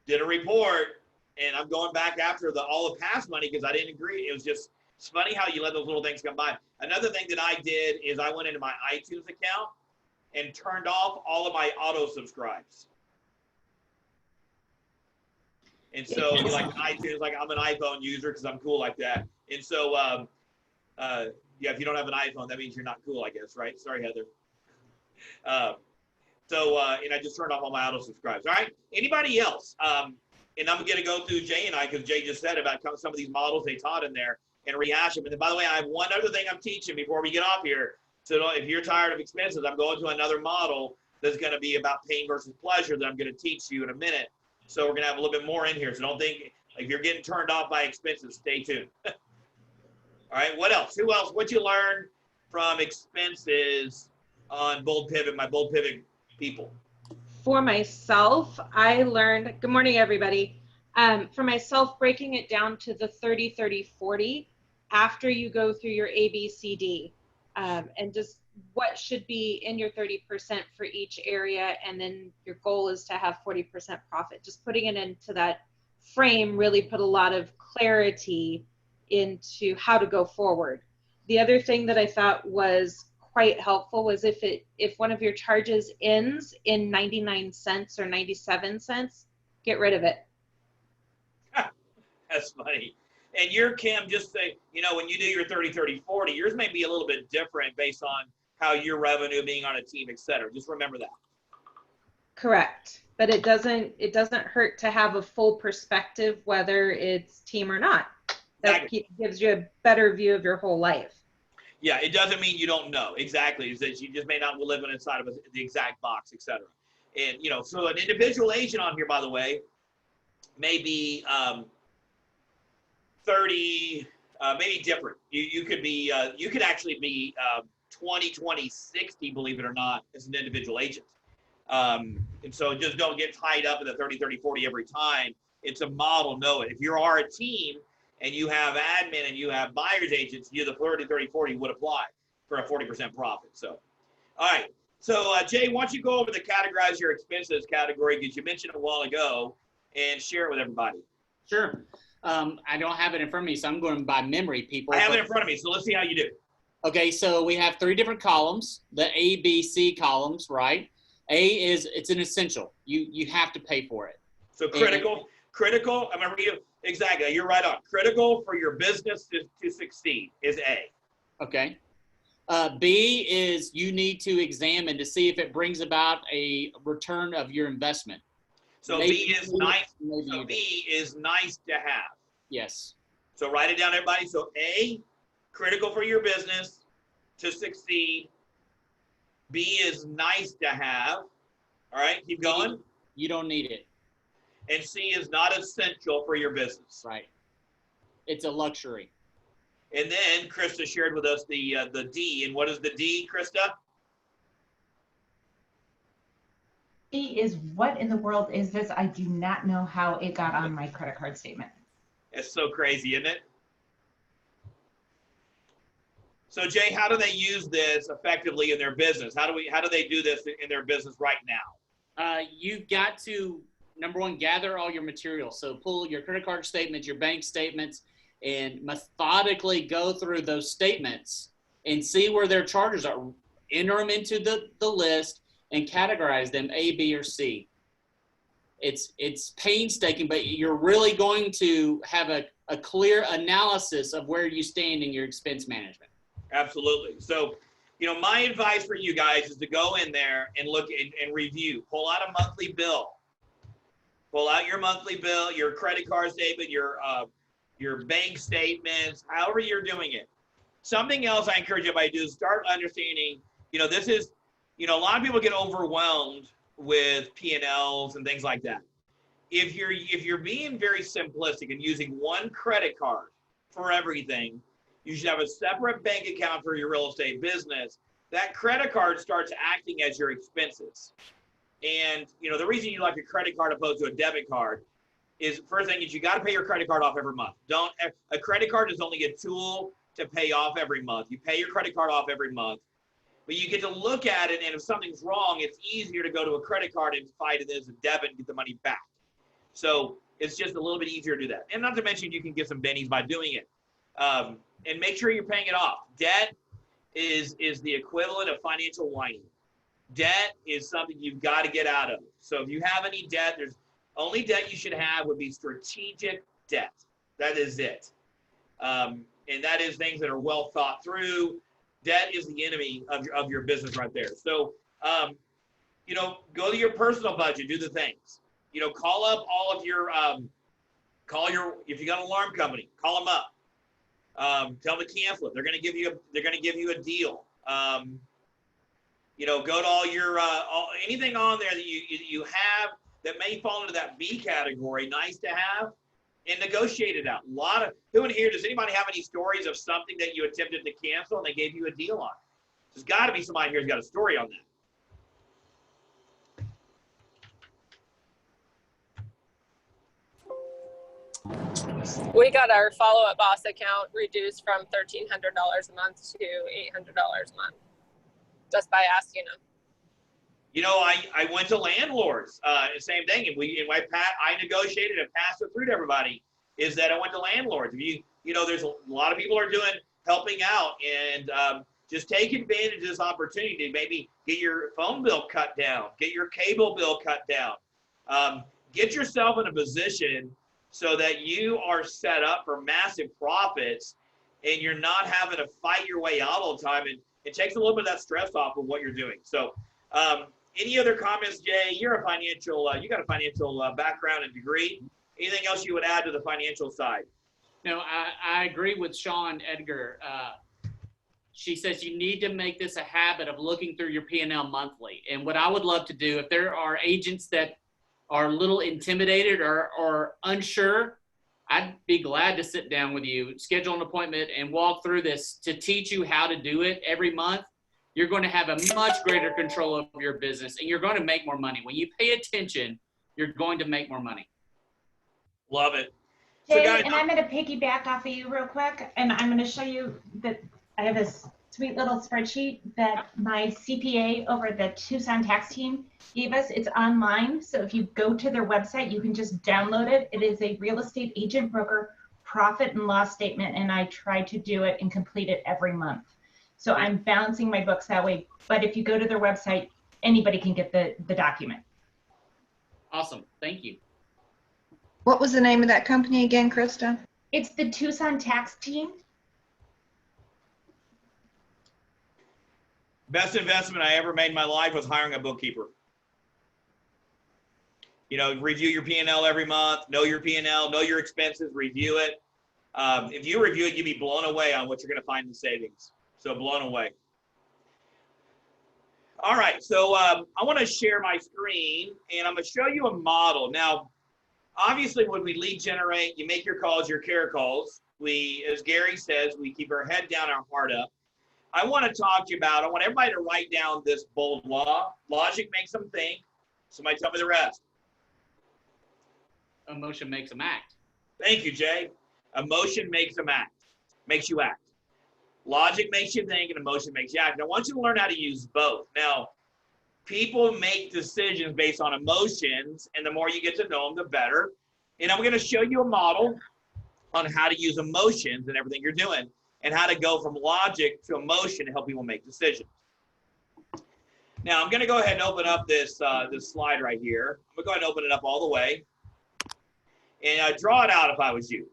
did a report, and I'm going back after all the past money because I didn't agree. It was just, it's funny how you let those little things come by. Another thing that I did is I went into my iTunes account and turned off all of my auto subscribes. And so like iTunes, like I'm an iPhone user because I'm cool like that. And so, yeah, if you don't have an iPhone, that means you're not cool, I guess, right? Sorry, Heather. And I just turned off all my auto subscribes. All right, anybody else? And I'm gonna go through Jay and I, because Jay just said about some of these models they taught in there and rehash them. And then, by the way, I have one other thing I'm teaching before we get off here. So if you're tired of expenses, I'm going to another model that's going to be about pain versus pleasure that I'm going to teach you in a minute. So we're going to have a little bit more in here. So don't think, if you're getting turned off by expenses, stay tuned. All right, what else? Who else? What you learned from expenses on Bold Pivot, my Bold Pivot people? For myself, I learned, good morning, everybody. For myself, breaking it down to the 30, 30, 40 after you go through your ABCD. And just what should be in your 30% for each area, and then your goal is to have 40% profit. Just putting it into that frame really put a lot of clarity into how to go forward. The other thing that I thought was quite helpful was if one of your charges ends in 99 cents or 97 cents, get rid of it. That's funny. And your, Kim, just say, you know, when you do your 30, 30, 40, yours may be a little bit different based on how your revenue being on a team, et cetera. Just remember that. Correct. But it doesn't hurt to have a full perspective, whether it's team or not. That gives you a better view of your whole life. Yeah, it doesn't mean you don't know. Exactly. It's that you just may not live inside of the exact box, et cetera. And, you know, so an individual agent on here, by the way, may be 30, maybe different. You could be, you could actually be 20, 20, 60, believe it or not, as an individual agent. And so just don't get tied up in the 30, 30, 40 every time. It's a model, know it. If you are a team and you have admin and you have buyer's agents, you the 30, 30, 40 would apply for a 40% profit. So, all right. So Jay, why don't you go over the categorize your expenses category, because you mentioned it a while ago, and share it with everybody. Sure. I don't have it in front of me, so I'm going by memory, people. I have it in front of me, so let's see how you do. Okay, so we have 3 different columns, the A, B, C columns, right? A is, it's an essential. You have to pay for it. So critical, I'm gonna read it exactly, you're right on. Critical for your business to succeed is A. Okay. B is you need to examine to see if it brings about a return of your investment. So B is nice. So B is nice to have. Yes. So write it down, everybody. So A, critical for your business to succeed. B is nice to have. All right, keep going. You don't need it. And C is not essential for your business. Right. It's a luxury. And then Krista shared with us the D. And what is the D, Krista? D is, what in the world is this? I do not know how it got on my credit card statement. It's so crazy, isn't it? So Jay, how do they use this effectively in their business? How do they do this in their business right now? You've got to, number one, gather all your materials. So pull your credit card statements, your bank statements, and methodically go through those statements and see where their charges are. Enter them into the list and categorize them A, B, or C. It's painstaking, but you're really going to have a clear analysis of where you stand in your expense management. Absolutely. So, my advice for you guys is to go in there and look and review. Pull out a monthly bill. Pull out your monthly bill, your credit card statement, your bank statements, however you're doing it. Something else I encourage everybody to do is start understanding, this is, a lot of people get overwhelmed with P&Ls and things like that. If you're being very simplistic and using one credit card for everything, you should have a separate bank account for your real estate business. That credit card starts acting as your expenses. And, the reason you like a credit card opposed to a debit card is, first thing is you got to pay your credit card off every month. A credit card is only a tool to pay off every month. You pay your credit card off every month, but you get to look at it, and if something's wrong, it's easier to go to a credit card and fight it as a debit and get the money back. So it's just a little bit easier to do that. And not to mention you can get some bennies by doing it. And make sure you're paying it off. Debt is the equivalent of financial whining. Debt is something you've got to get out of. So if you have any debt, there's only debt you should have would be strategic debt. That is it. And that is things that are well thought through. Debt is the enemy of your business right there. So, go to your personal budget, do the things. Call up all of your, if you got an alarm company, call them up. Tell them to cancel it. They're going to give you a deal. Go to all your, anything on there that you have that may fall into that B category, nice to have, and negotiate it out. Who in here, does anybody have any stories of something that you attempted to cancel and they gave you a deal on? There's got to be somebody here who's got a story on that. We got our follow-up boss account reduced from $1,300 a month to $800 a month just by asking them. I went to landlords, same thing. I negotiated and passed it through to everybody, is that I went to landlords. There's a lot of people are helping out, and just take advantage of this opportunity to maybe get your phone bill cut down, get your cable bill cut down. Get yourself in a position so that you are set up for massive profits and you're not having to fight your way out all the time. And it takes a little bit of that stress off of what you're doing. So, any other comments, Jay? You got a financial background and degree. Anything else you would add to the financial side? No, I agree with Sean Edgar. She says you need to make this a habit of looking through your P&L monthly. And what I would love to do, if there are agents that are a little intimidated or unsure, I'd be glad to sit down with you, schedule an appointment, and walk through this to teach you how to do it every month. You're going to have a much greater control of your business, and you're going to make more money. When you pay attention, you're going to make more money. Love it. So David, guys, and I'm going to piggyback off of you real quick, and I'm going to show you that I have a sweet little spreadsheet that my CPA over at the Tucson tax team gave us. It's online, so if you go to their website, you can just download it. It is a real estate agent broker profit and loss statement, and I try to do it and complete it every month. So I'm balancing my books that way. But if you go to their website, anybody can get the document. Awesome. Thank you. What was the name of that company again, Krista? It's the Tucson tax team. best investment I ever made in my life was hiring a bookkeeper. You know, review your P&L every month, know your P&L, know your expenses, review it. If you review it, you'd be blown away on what you're going to find in savings. So blown away. All right, so I want to share my screen, and I'm going to show you a model. Now, obviously, when we lead generate, you make your calls, your care calls. We, as Gary says, we keep our head down, our heart up. I want to talk to you about, I want everybody to write down this bold law. Logic makes them think. Somebody tell me the rest. Emotion makes them act. Thank you, Jay. Emotion makes them act, makes you act. Logic makes you think, and emotion makes you act. And I want you to learn how to use both. Now, people make decisions based on emotions, and the more you get to know them, the better. And I'm going to show you a model on how to use emotions and everything you're doing, and how to go from logic to emotion to help people make decisions. Now, I'm going to go ahead and open up this, this slide right here. I'm going to go ahead and open it up all the way. And I'd draw it out if I was you.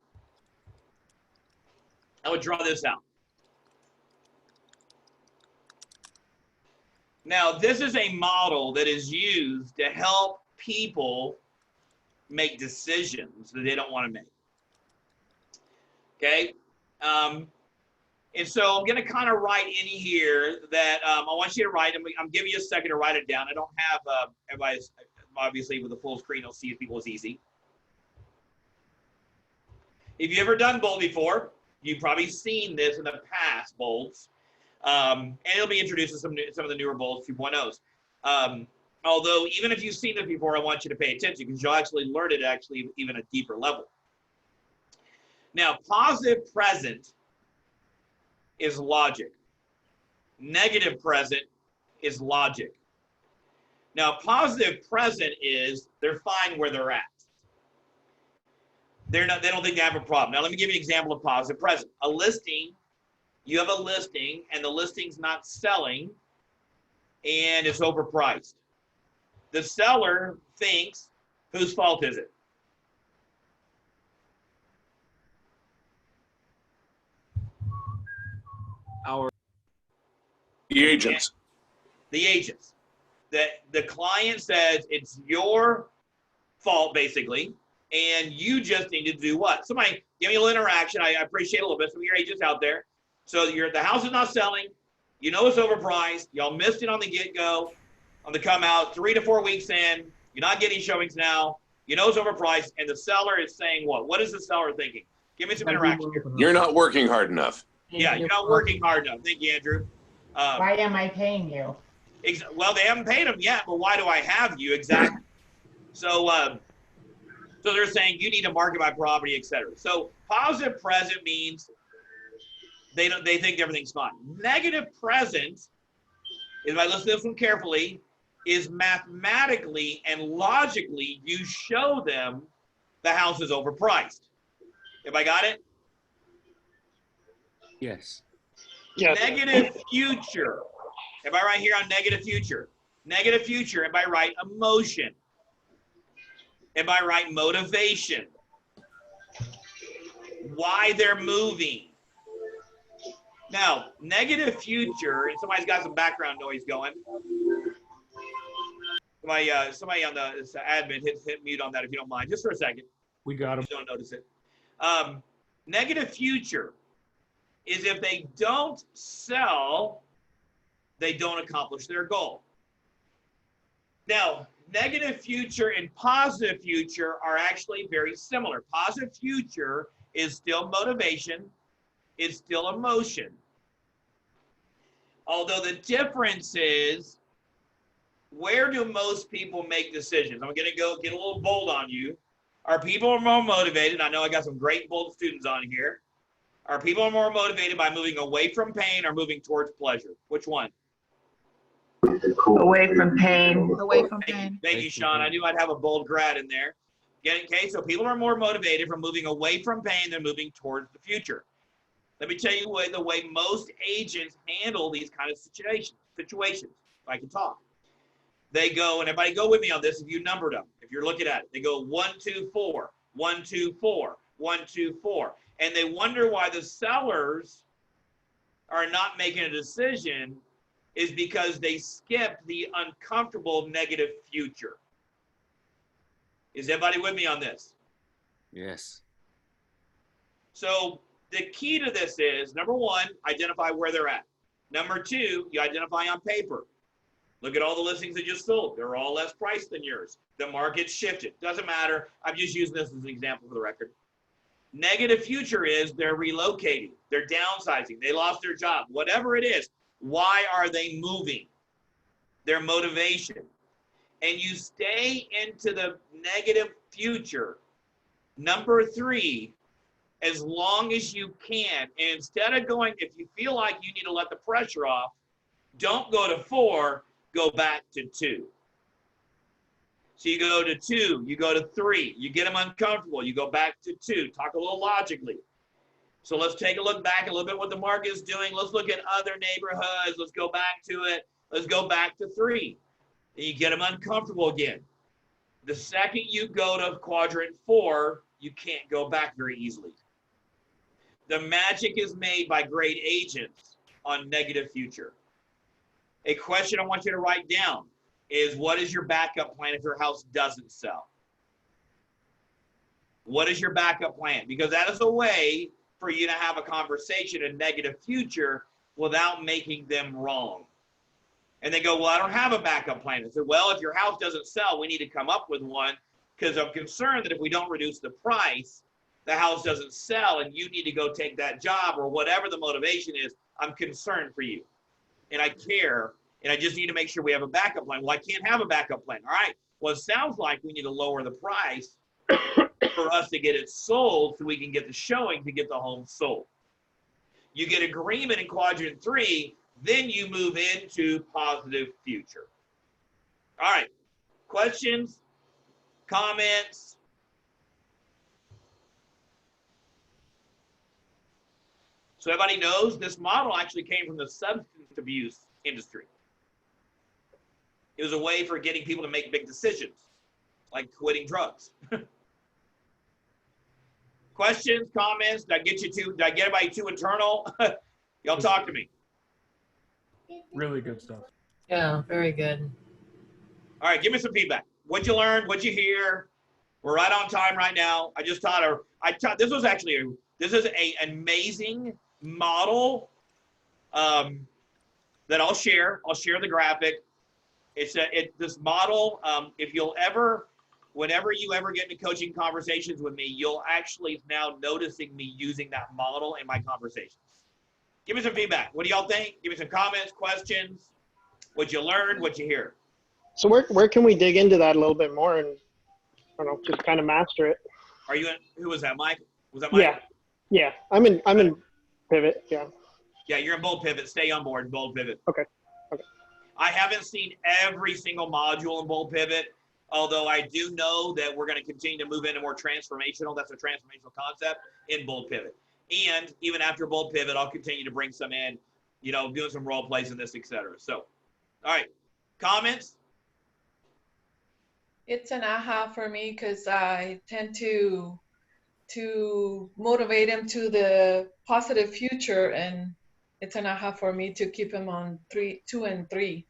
I would draw this out. Now, this is a model that is used to help people make decisions that they don't want to make. Okay? And so I'm going to kind of write in here that I want you to write. I'm giving you a second to write it down. I don't have everybody, obviously, with a full screen, you'll see people as easy. If you've ever done bold before, you've probably seen this in the past, bolds. And it'll be introduced to some of the newer bolds 2.0s. Although, even if you've seen this before, I want you to pay attention because you'll actually learn it actually even a deeper level. Now, positive present is logic. Negative present is logic. Now, positive present is they're fine where they're at. They don't think they have a problem. Now, let me give you an example of positive present. A listing, you have a listing, and the listing's not selling, and it's overpriced. The seller thinks, whose fault is it? The agents. The agents. The client says it's your fault, basically, and you just need to do what? Somebody give me a little interaction. I appreciate a little bit. Some of your agents out there. So the house is not selling. You know it's overpriced. Y'all missed it on the get-go, on the come out, 3 to 4 weeks in. You're not getting showings now. You know it's overpriced, and the seller is saying what? What is the seller thinking? Give me some interaction here. You're not working hard enough. Yeah, you're not working hard enough. Thank you, Andrew. Why am I paying you? Well, they haven't paid them yet, but why do I have you? Exactly. So, so they're saying you need to market my property, etc. So positive present means they think everything's fine. Negative present, if I listen to this one carefully, is mathematically and logically you show them the house is overpriced. Have I got it? Yes. Negative future. If I write here on negative future, if I write emotion, if I write motivation, why they're moving. Now, negative future, and somebody's got some background noise going. Somebody on the admin hit mute on that if you don't mind, just for a second. We got him. Just don't notice it. Negative future is if they don't sell, they don't accomplish their goal. Now, negative future and positive future are actually very similar. Positive future is still motivation, it's still emotion. Although the difference is, where do most people make decisions? I'm gonna go get a little bold on you. Are people more motivated? I know I got some great bold students on here. Are people more motivated by moving away from pain or moving towards pleasure? Which one? Away from pain. Away from pain. Thank you, Sean. I knew I'd have a bold grad in there. Okay, so people are more motivated from moving away from pain than moving towards the future. Let me tell you the way most agents handle these kind of situations, if I can talk. They go, and everybody go with me on this if you numbered them, if you're looking at it. They go 1, 2, 4, 1, 2, 4, 1, 2, 4. And they wonder why the sellers are not making a decision is because they skipped the uncomfortable negative future. Is everybody with me on this? Yes. So the key to this is, number one, identify where they're at. Number two, you identify on paper. Look at all the listings that just sold. They're all less priced than yours. The market shifted. Doesn't matter. I'm just using this as an example for the record. Negative future is they're relocating. They're downsizing. They lost their job. Whatever it is, why are they moving? Their motivation. And you stay into the negative future. Number three, as long as you can. And instead of going, if you feel like you need to let the pressure off, don't go to 4, go back to 2. So you go to 2, you go to 3, you get them uncomfortable, you go back to 2, talk a little logically. So let's take a look back a little bit what the market is doing. Let's look at other neighborhoods. Let's go back to it. Let's go back to 3. And you get them uncomfortable again. The second you go to quadrant 4, you can't go back very easily. The magic is made by great agents on negative future. A question I want you to write down is, what is your backup plan if your house doesn't sell? What is your backup plan? Because that is a way for you to have a conversation in negative future without making them wrong. And they go, well, I don't have a backup plan. I said, well, if your house doesn't sell, we need to come up with one, because I'm concerned that if we don't reduce the price, the house doesn't sell and you need to go take that job, or whatever the motivation is. I'm concerned for you and I care, and I just need to make sure we have a backup plan. Well, I can't have a backup plan. All right. Well, it sounds like we need to lower the price for us to get it sold so we can get the showing to get the home sold. You get agreement in quadrant 3, then you move into positive future. All right. Questions? Comments? So everybody knows this model actually came from the substance abuse industry. It was a way for getting people to make big decisions, like quitting drugs. Questions, comments? Did I get everybody too internal? Y'all talk to me. Really good stuff. Yeah, very good. All right, give me some feedback. What'd you learn? What'd you hear? We're right on time right now. I just taught her. This is an amazing model that I'll share. I'll share the graphic. This model. If you'll ever, whenever you ever get into coaching conversations with me, you'll actually now noticing me using that model in my conversations. Give me some feedback. What do y'all think? Give me some comments, questions. What you learned, what you hear. So where can we dig into that a little bit more and, I don't know, just kind of master it? Are you in? Who was that, Mike? Was that Mike? Yeah. I'm in Pivot. Yeah. Yeah, you're in Bold Pivot. Stay on board in Bold Pivot. Okay. I haven't seen every single module in Bold Pivot, although I do know that we're going to continue to move into more transformational. That's a transformational concept in Bold Pivot. And even after Bold Pivot, I'll continue to bring some in, doing some role plays in this, etc. So, all right, comments? It's an aha for me because I tend to motivate him to the positive future, and it's an aha for me to keep him on 2 and 3.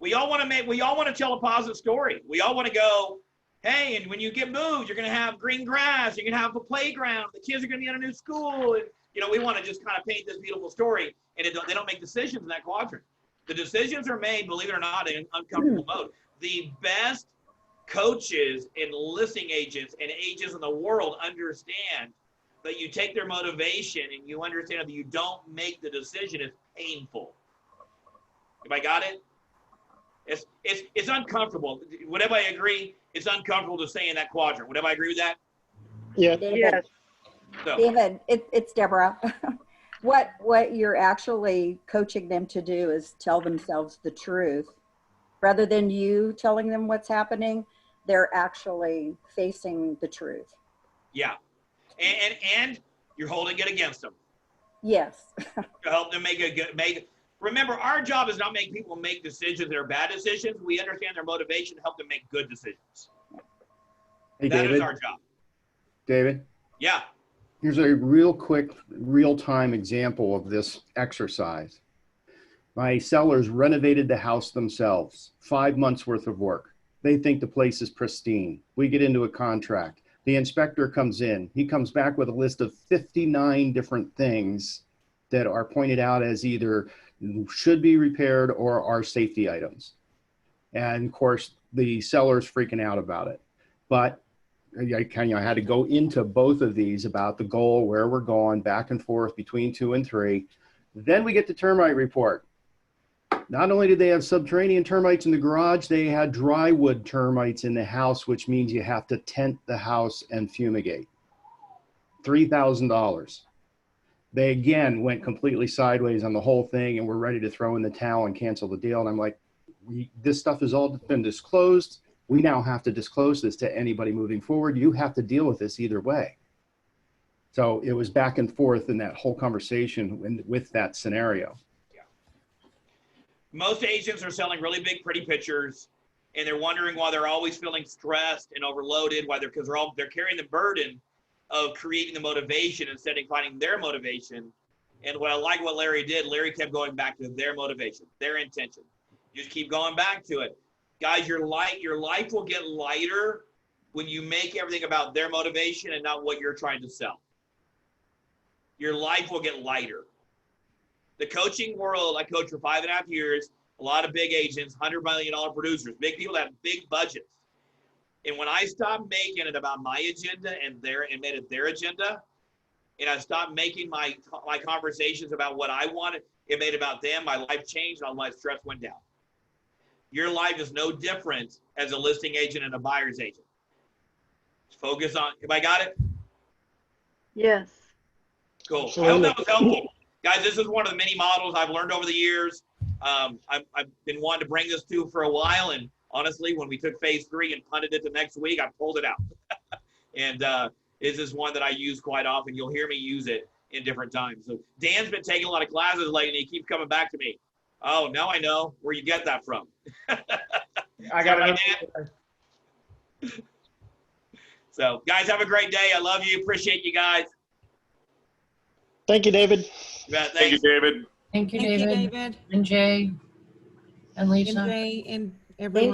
We all want to tell a positive story. We all want to go, hey, and when you get moved, you're going to have green grass, you're going to have a playground, the kids are going to be in a new school, and we want to just kind of paint this beautiful story, and they don't make decisions in that quadrant. The decisions are made, believe it or not, in an uncomfortable mode. The best coaches and listing agents and agents in the world understand that you take their motivation and you understand that you don't make the decision. It's painful. If I got it? It's uncomfortable. Would everybody agree? it's uncomfortable to stay in that quadrant. Would everybody agree with that? Yeah. David, So, David, it's Deborah. What you're actually coaching them to do is tell themselves the truth. Rather than you telling them what's happening, they're actually facing the truth. yeah. And you're holding it against them. Yes. To help them remember, our job is not make people make decisions that are bad decisions. We understand their motivation to help them make good decisions. Hey, That David. is our job. David, Yeah. here's a real quick, real-time example of this exercise. My sellers renovated the house themselves, 5 months worth of work. They think the place is pristine. We get into a contract. The inspector comes in. He comes back with a list of 59 different things that are pointed out as either should be repaired or are safety items. And of course, the seller's freaking out about it. But I had to go into both of these about the goal, where we're going, back and forth between 2 and 3. Then we get the termite report. Not only did they have subterranean termites in the garage, they had drywood termites in the house, which means you have to tent the house and fumigate. $3,000. They again went completely sideways on the whole thing and were ready to throw in the towel and cancel the deal. And I'm like, this stuff has all been disclosed. We now have to disclose this to anybody moving forward. You have to deal with this either way. So it was back and forth in that whole conversation with that scenario. Most agents are selling really big, pretty pictures, and they're wondering why they're always feeling stressed and overloaded. Why they're carrying the burden of creating the motivation instead of finding their motivation. And what I like what Larry did, Larry kept going back to their motivation, their intention. Just keep going back to it, guys. Your life will get lighter when you make everything about their motivation and not what you're trying to sell. Your life will get lighter. The coaching world, I coached for 5.5 years, a lot of big agents, $100 million producers, big people that have big budgets. And when I stopped making it about my agenda and made it their agenda, and I stopped making my conversations about what I wanted, it made it about them, my life changed, and all my stress went down. Your life is no different as a listing agent and a buyer's agent. Focus on, have I got it? Yes. Cool. I hope that was helpful. Guys, this is one of the many models I've learned over the years. I've been wanting to bring this to for a while, and honestly, when we took phase 3 and punted it to next week, I pulled it out. And this is one that I use quite often. You'll hear me use it in different times. So Dan's been taking a lot of classes lately, and he keeps coming back to me. Oh, now I know where you get that from. I got it. Right, so, guys, have a great day. I love you. Appreciate you guys. Thank you, David. Thank you, David. Thank you, Thank you, David. David. And Jay. And Lisa. And Jay and everyone.